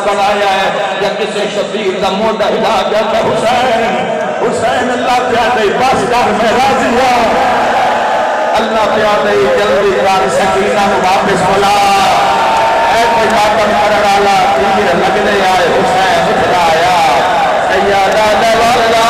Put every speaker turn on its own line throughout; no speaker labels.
बनाया है या किसी शबीर का मोटा हिला गया तो हुसैन हुसैन अल्लाह प्यादे बस कर मैं राजी हूं अल्लाह प्यादे जल्दी कर सकीना वापस बुला ऐ कोई मातम करने वाला तीर लगने आए हुसैन उठलाया सैयदा दवाला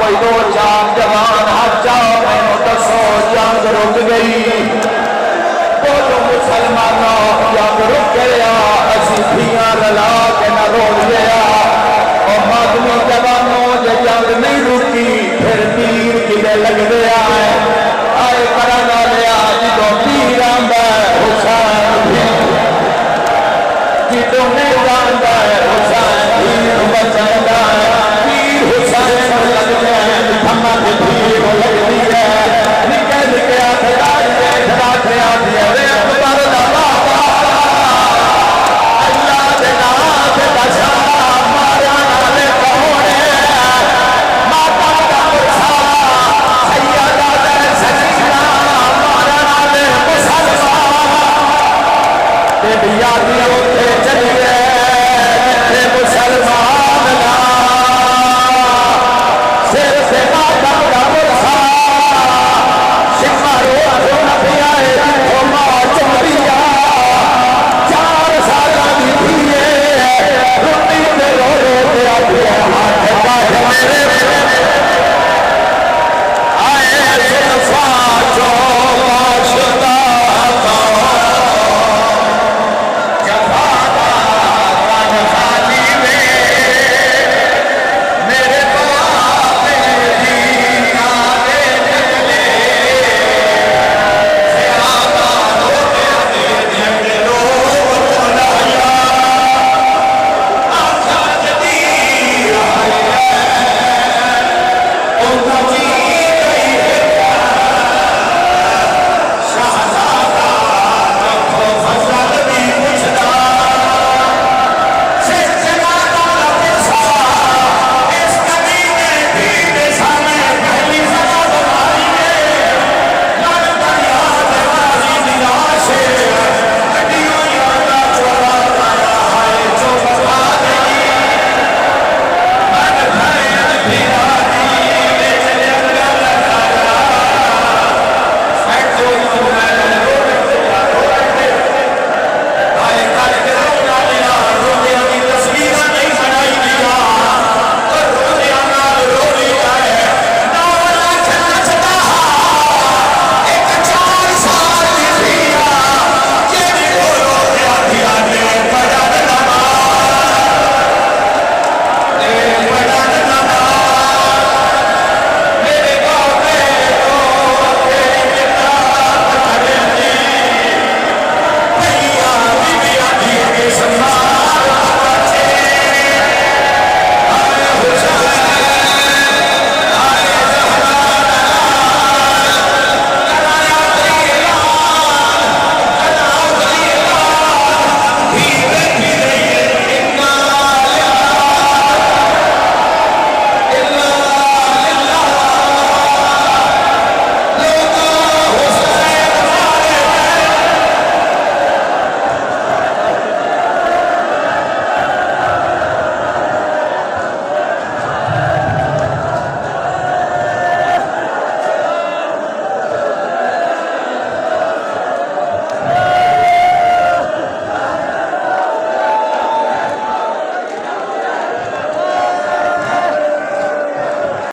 कोई दो चार जवान हाथ जाओ दसो जंग रुक गई बोलो मुसलमानों जंग रुक गया असी धियां रला के न रोल गया और मादमी जवानों जो जंग नहीं रुकी फिर तीर किले लग गया है आए करना लिया जो तीर आंदा हुसैन जिदों ने जांदा हुसैन तीर बचांदा तीर हुसैन लग गया थमा के तीर लगदी है निके निके हथियार देखदा थे आदि रे अकबर दा बाबा अल्लाह दे नाथ दा शाह मारा नाले कौन माता दा मुर्सा सैयदा दा सकीना मारा नाले मुसलमान ते बियादी उठे चलिए मुसलमान ना सिर से माता का मुर्सा शिमारो नबिया है मां चमरिया 4 साल की थी रुटी पे रो रो के हाथ काट मेरे आए सुल्फा जो माशुदा Oh,